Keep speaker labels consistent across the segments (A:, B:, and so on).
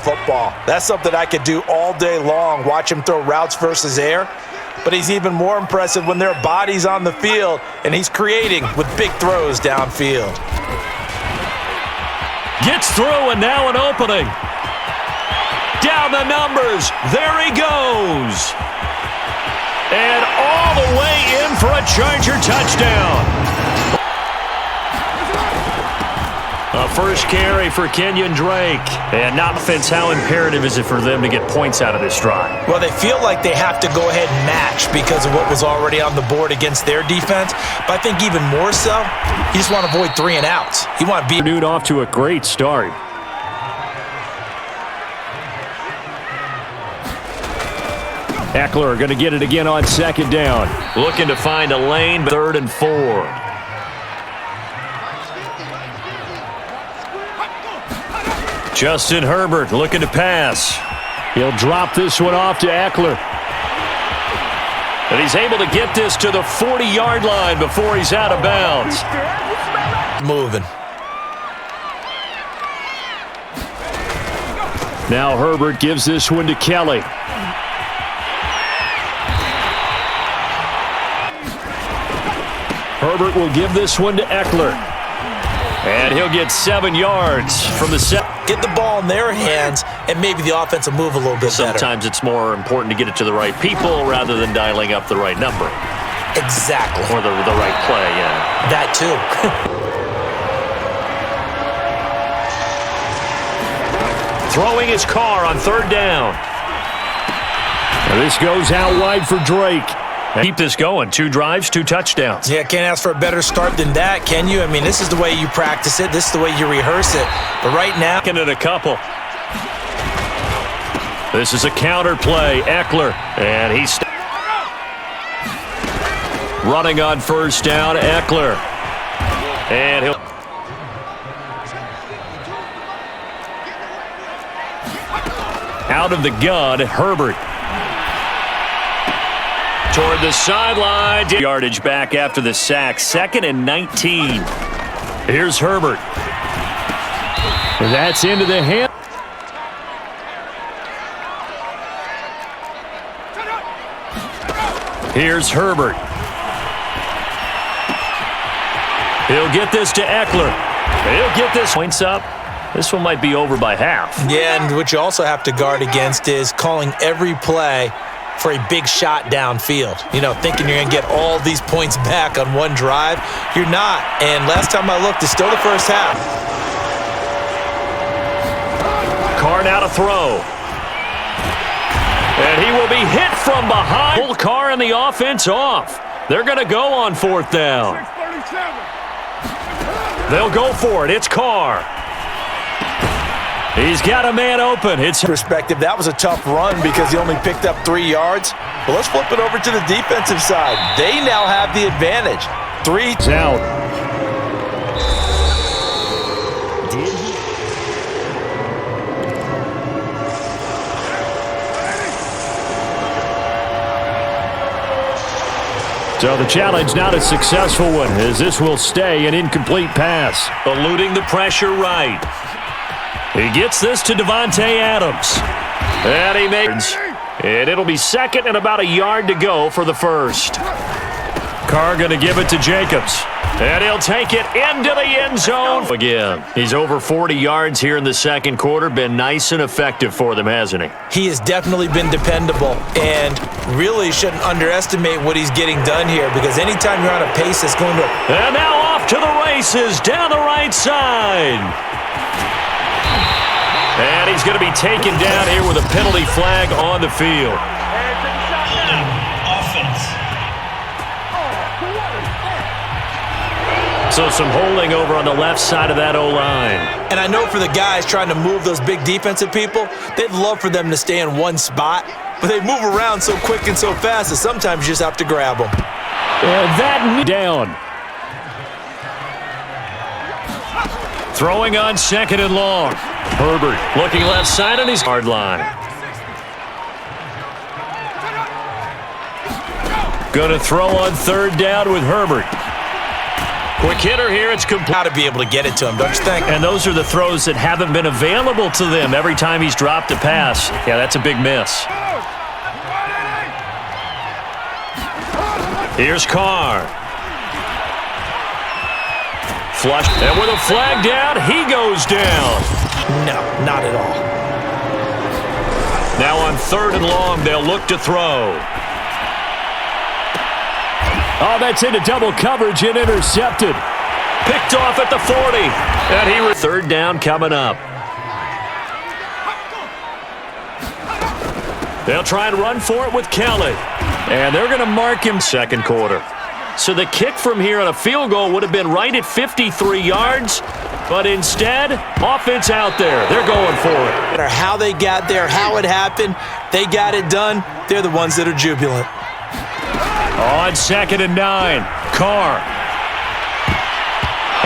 A: football. That's something I could do all day long, watch him throw routes versus air. But he's even more impressive when there are bodies on the field, and he's creating with big throws downfield.
B: Gets through, and now an opening. Down the numbers. There he goes. And all the way in for a Charger touchdown. A first carry for Kenyon Drake. And not offense, how imperative is it for them to get points out of this drive?
A: Well, they feel like they have to go ahead and match because of what was already on the board against their defense. But I think even more so, you just want to avoid 3 and outs. You want to be
B: Dude off to a great start. Eckler going to get it again on second down. Looking to find a lane, 3rd and 4. Justin Herbert looking to pass. He'll drop this one off to Eckler. And he's able to get this to the 40-yard line before he's out of bounds.
A: moving.
B: Now Herbert gives this one to Kelly. Herbert will give this one to Eckler. And he'll get 7 yards from the set.
A: Get the ball in their hands, and maybe the offense will move a little bit better.
B: Sometimes it's more important to get it to the right people rather than dialing up the right number.
A: Exactly.
B: Or the right play, yeah.
A: That too.
B: Throwing his car on 3rd down. Now this goes out wide for Drake. Keep this going. 2 drives, 2 touchdowns.
A: Yeah, can't ask for a better start than that, can you? I mean, this is the way you practice it. This is the way you rehearse it. But right now...
B: Looking at a couple. This is a counter play. Eckler. And he's running on 1st down. Eckler. And he'll... Out of the gun, Herbert. Toward the sideline. Yardage back after the sack. 2nd and 19. Here's Herbert. That's into the hand. Here's Herbert. He'll get this to Eckler. He'll get this. Points up. This one might be over by half.
A: Yeah, and what you also have to guard against is calling every play for a big shot downfield. You know, thinking you're going to get all these points back on one drive. You're not. And last time I looked, it's still the first half.
B: Carr now to throw. And he will be hit from behind. Pull Carr and the offense off. They're going to go on 4th down. They'll go for it. It's Carr. He's got a man open. It's
A: perspective. That was a tough run because he only picked up 3 yards. But let's flip it over to the defensive side. They now have the advantage. 3
B: out. So the challenge not a successful one, as this will stay an incomplete pass. Eluding the pressure right. He gets this to Devontae Adams. And he makes. And it'll be 2nd and about a yard to go for the 1st. Carr going to give it to Jacobs. And he'll take it into the end zone again. He's over 40 yards here in the 2nd quarter. Been nice and effective for them, hasn't he?
A: He has definitely been dependable, and really shouldn't underestimate what he's getting done here, because anytime you're on a pace that's going to...
B: And now off to the races down the right side. And he's going to be taken down here with a penalty flag on the field. So some holding over on the left side of that O-line.
A: And I know for the guys trying to move those big defensive people, they'd love for them to stay in one spot, but they move around so quick and so fast that sometimes you just have to grab them.
B: And that down. Throwing on 2nd and long. Herbert looking left side on his hard line. Going to throw on 3rd down with Herbert. Quick hitter here. It's complete.
A: Got to be able to get it to him, don't you think?
B: And those are the throws that haven't been available to them every time he's dropped a pass. Yeah, that's a big miss. Here's Carr. Flush. And with a flag down, he goes down.
A: No, not at all.
B: Now on 3rd and long, they'll look to throw. Oh, that's into double coverage and intercepted. Picked off at the 40. And he 3rd down coming up. They'll try and run for it with Kelly. And they're going to mark him 2nd quarter. So the kick from here on a field goal would have been right at 53 yards. But instead, offense out there. They're going for it.
A: No matter how they got there, how it happened, they got it done. They're the ones that are jubilant.
B: On 2nd and 9, Carr.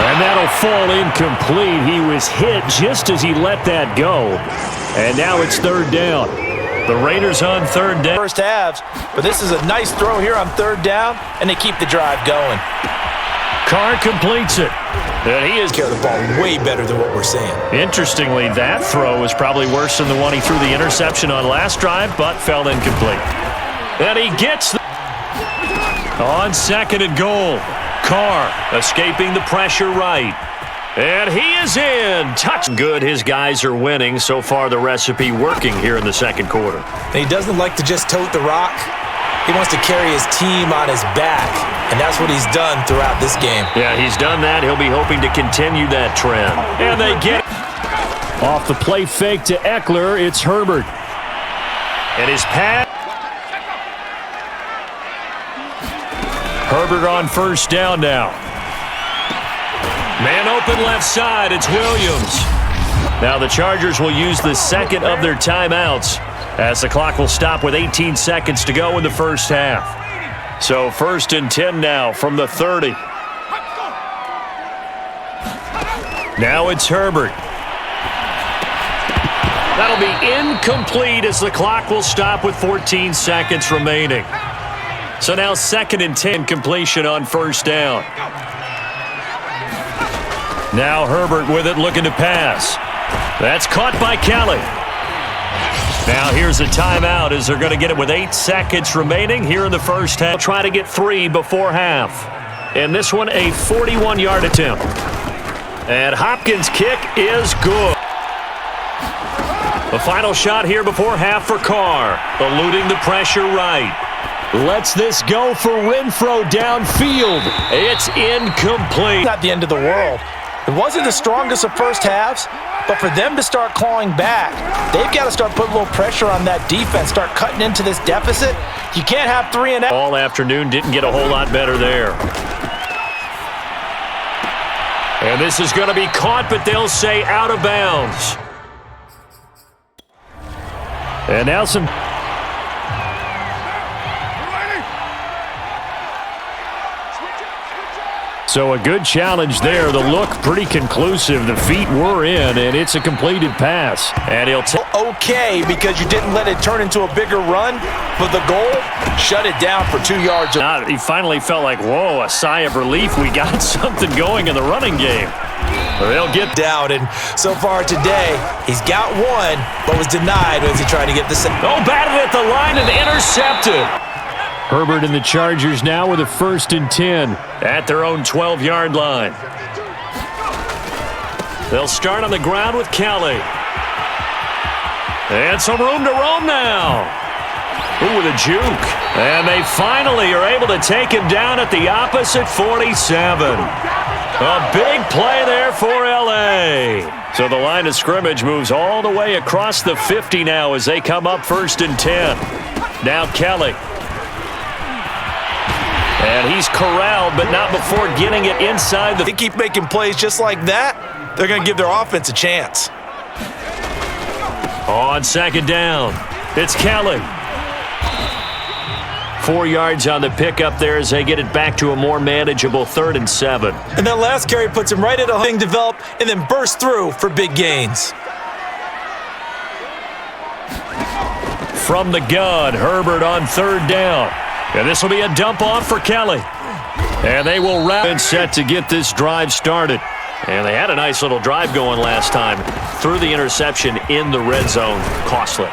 B: And that'll fall incomplete. He was hit just as he let that go. And now it's 3rd down. The Raiders on 3rd down.
A: First halves, but this is a nice throw here on 3rd down, and they keep the drive going.
B: Carr completes it. And he is
A: Carry the ball way better than what we're seeing.
B: Interestingly, that throw was probably worse than the one he threw the interception on last drive, but fell incomplete. And he gets on 2nd and goal. Carr escaping the pressure right. And he is in. Touch. Good, his guys are winning. So far, the recipe working here in the 2nd quarter.
A: And he doesn't like to just tote the rock. He wants to carry his team on his back, and that's what he's done throughout this game.
B: Yeah, he's done that. He'll be hoping to continue that trend. And they get off the play fake to Eckler. It's Herbert. And his pass. Herbert on 1st down now. Man open left side. It's Williams. Now the Chargers will use the 2nd of their timeouts as the clock will stop with 18 seconds to go in the 1st half. So 1st and 10 now from the 30. Now it's Herbert. That'll be incomplete as the clock will stop with 14 seconds remaining. So now 2nd and 10 completion on 1st down. Now Herbert with it looking to pass. That's caught by Kelly. Now here's a timeout as they're going to get it with 8 seconds remaining here in the 1st half. They'll try to get 3 before half. And this one a 41-yard attempt. And Hopkins' kick is good. The final shot here before half for Carr. Eluding the pressure right. Lets this go for Renfro downfield. It's incomplete.
A: Not the end of the world. It wasn't the strongest of first halves, but for them to start clawing back, they've got to start putting a little pressure on that defense, start cutting into this deficit. You can't have 3 and out.
B: All afternoon didn't get a whole lot better there. And this is going to be caught, but they'll say out of bounds. And now some. So a good challenge there. The look pretty conclusive. The feet were in, and it's a completed pass. And he'll take.
A: Okay, because you didn't let it turn into a bigger run, but the goal, shut it down for 2 yards.
B: He finally felt like, whoa, a sigh of relief. We got something going in the running game. They'll get
A: down, and so far today, he's got one, but was denied as he tried to get the second.
B: Oh, batted at the line and intercepted. Herbert and the Chargers now with a 1st and 10 at their own 12-yard line. They'll start on the ground with Kelly. And some room to roam now. Ooh, with a juke. And they finally are able to take him down at the opposite 47. A big play there for L.A. So the line of scrimmage moves all the way across the 50 now as they come up 1st and 10. Now Kelly. And he's corralled, but not before getting it inside.
A: They keep making plays just like that, they're going to give their offense a chance.
B: On 2nd down, it's Kelly. 4 yards on the pickup there as they get it back to a more manageable 3rd and 7.
A: And that last carry puts him right at a thing develop and then bursts through for big gains.
B: From the gun, Herbert on 3rd down. And this will be a dump off for Kelly. And they will wrap and set to get this drive started. And they had a nice little drive going last time. Threw the interception in the red zone. Costly.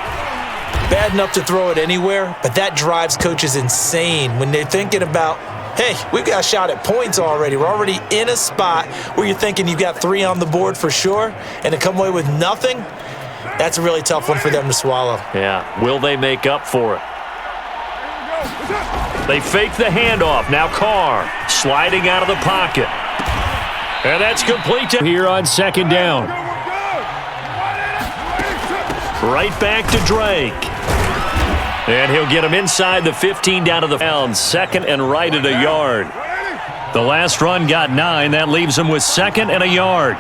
A: Bad enough to throw it anywhere, but that drives coaches insane when they're thinking about, hey, we've got a shot at points already. We're already in a spot where you're thinking you've got 3 on the board for sure, and to come away with nothing, that's a really tough one for them to swallow.
B: Yeah. Will they make up for it? They fake the handoff. Now Carr sliding out of the pocket. And that's complete here on second down. Right back to Drake. And he'll get him inside the 15 down to the pound. Second and right at a yard. The last run got 9. That leaves him with second and a yard.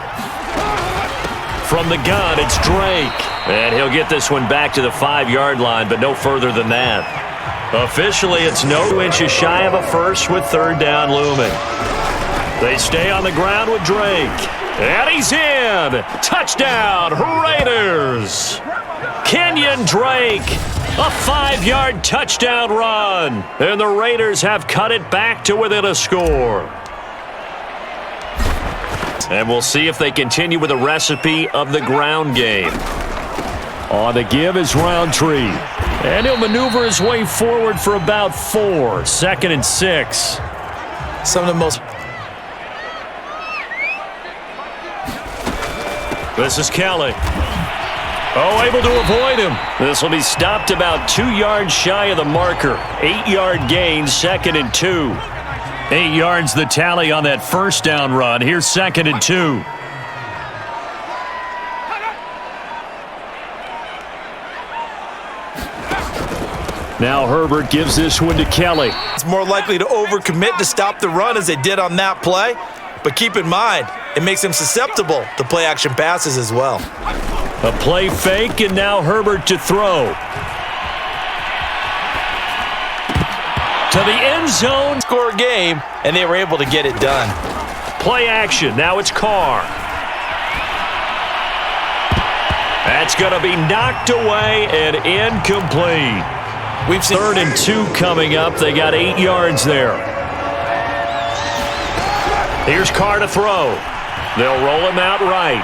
B: From the gun, it's Drake. And he'll get this one back to the 5-yard line, but no further than that. Officially, it's no inches shy of a first with third down looming. They stay on the ground with Drake. And he's in. Touchdown, Raiders. Kenyon Drake. A 5-yard touchdown run. And the Raiders have cut it back to within a score. And we'll see if they continue with the recipe of the ground game. On the give is Roundtree. And he'll maneuver his way forward for about 4. 2nd and 6.
A: Some of the most...
B: This is Kelly. Oh, able to avoid him. This will be stopped about 2 yards shy of the marker. 8-yard gain, 2nd and 2. 8 yards the tally on that first down run. Here's 2nd and 2. Now Herbert gives this one to Kelly.
A: It's more likely to overcommit to stop the run as they did on that play. But keep in mind, it makes them susceptible to play-action passes as well.
B: A play fake, and now Herbert to throw. To the end zone.
A: Score a game, and they were able to get it done.
B: Play action. Now it's Carr. That's going to be knocked away and incomplete.
A: We've seen
B: 3rd and 2 coming up. They got 8 yards there. Here's Carr to throw. They'll roll him out right.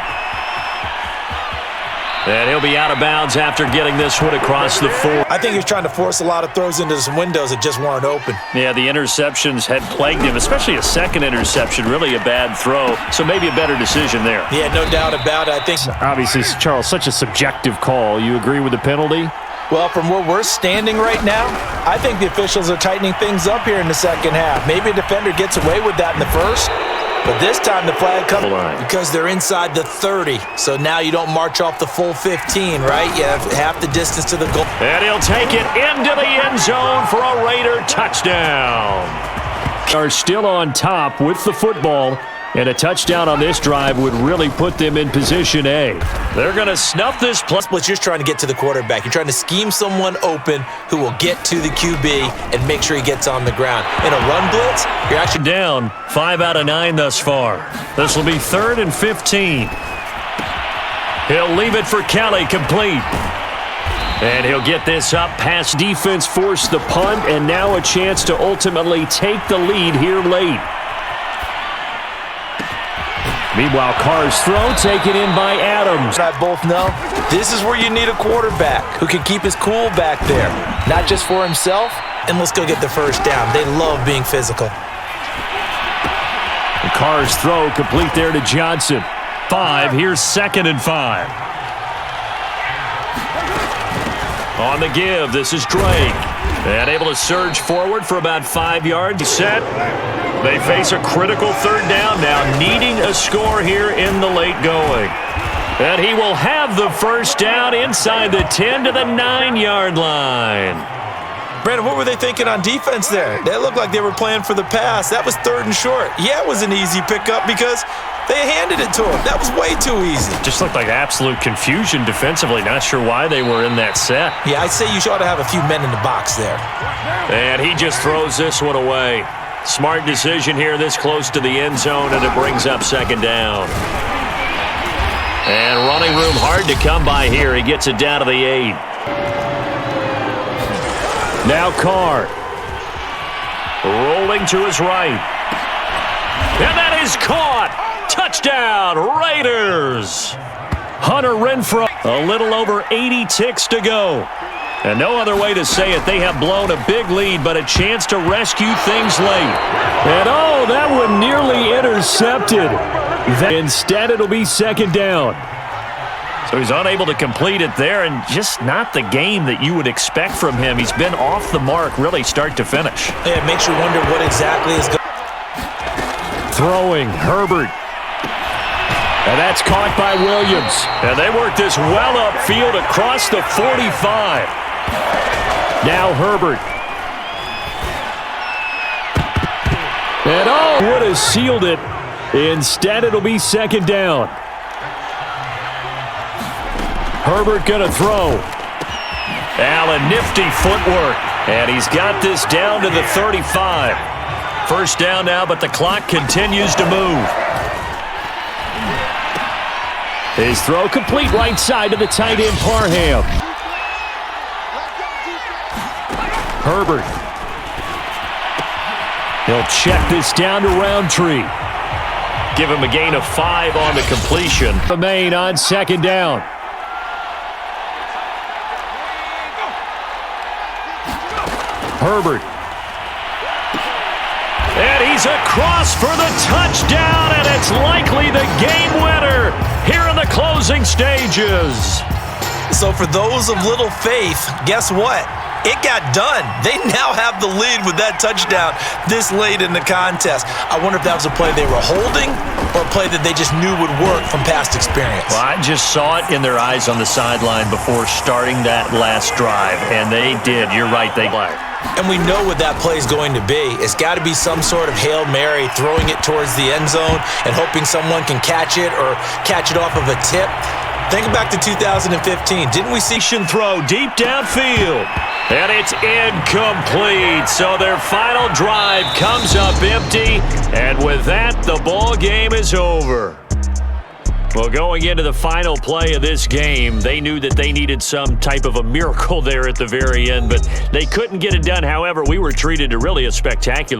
B: And he'll be out of bounds after getting this one across the 4.
A: I think he's trying to force a lot of throws into some windows that just weren't open.
B: Yeah, the interceptions had plagued him, especially a second interception, really a bad throw. So maybe a better decision there.
A: Yeah, no doubt about it. I think
B: obviously, Charles, such a subjective call. You agree with the penalty?
A: Well, from where we're standing right now, I think the officials are tightening things up here in the second half. Maybe a defender gets away with that in the first, but this time the flag comes because they're inside the 30. So now you don't march off the full 15, right? You have half the distance to the goal.
B: And he'll take it into the end zone for a Raider touchdown. Are still on top with the football. And a touchdown on this drive would really put them in position A. They're going to snuff this play.
A: But you're trying to get to the quarterback. You're trying to scheme someone open who will get to the QB and make sure he gets on the ground. In a run blitz, you're actually
B: down 5 out of 9 thus far. This will be 3rd and 15. He'll leave it for Kelly, complete. And he'll get this up past defense, force the punt, and now a chance to ultimately take the lead here late. Meanwhile, Carr's throw taken in by Adams.
A: I both know this is where you need a quarterback who can keep his cool back there, not just for himself. And let's go get the first down. They love being physical.
B: And Carr's throw complete there to Johnson. 5. Here's 2nd and 5. On the give, this is Drake. And able to surge forward for about 5 yards. Set. They face a critical 3rd down now, needing a score here in the late going. And he will have the first down inside the 10 to the 9-yard line.
A: Brandon, what were they thinking on defense there? They looked like they were playing for the pass. That was 3rd and short. Yeah, it was an easy pickup because they handed it to him. That was way too easy.
B: Just looked like absolute confusion defensively. Not sure why they were in that set.
A: Yeah, I'd say you ought to have a few men in the box there.
B: And he just throws this one away. Smart decision here this close to the end zone, and it brings up 2nd down. And running room hard to come by here. He gets it down to the 8. Now Carr. Rolling to his right. And that is caught. Touchdown, Raiders. Hunter Renfrow, a little over 80 ticks to go. And no other way to say it, they have blown a big lead, but a chance to rescue things late. And oh, that one nearly intercepted. Instead, it'll be second down. So he's unable to complete it there, and just not the game that you would expect from him. He's been off the mark, really start to finish.
A: Yeah, it makes you wonder what exactly is going.
B: Throwing, Herbert. And that's caught by Williams. And they work this well upfield across the 45. Now Herbert. And oh, would have sealed it. Instead, it'll be second down. Herbert gonna throw. Allen, nifty footwork. And he's got this down to the 35. First down now, but the clock continues to move. His throw complete right side to the tight end, Parham. Herbert. He'll check this down to Roundtree. Give him a gain of 5 on the completion. Remain on second down. Herbert. And he's across for the touchdown, and it's likely the game winner here in the closing stages.
A: So for those of little faith, guess what? It got done. They now have the lead with that touchdown this late in the contest. I wonder if that was a play they were holding or a play that they just knew would work from past experience.
B: Well, I just saw it in their eyes on the sideline before starting that last drive, and they did. You're right, they played.
A: And we know what that play is going to be. It's got to be some sort of Hail Mary, throwing it towards the end zone and hoping someone can catch it or catch it off of a tip. Think back to 2015. Didn't we see
B: throw deep downfield? And it's incomplete. So their final drive comes up empty. And with that, the ball game is over. Well, going into the final play of this game, they knew that they needed some type of a miracle there at the very end, but they couldn't get it done. However, we were treated to really a spectacular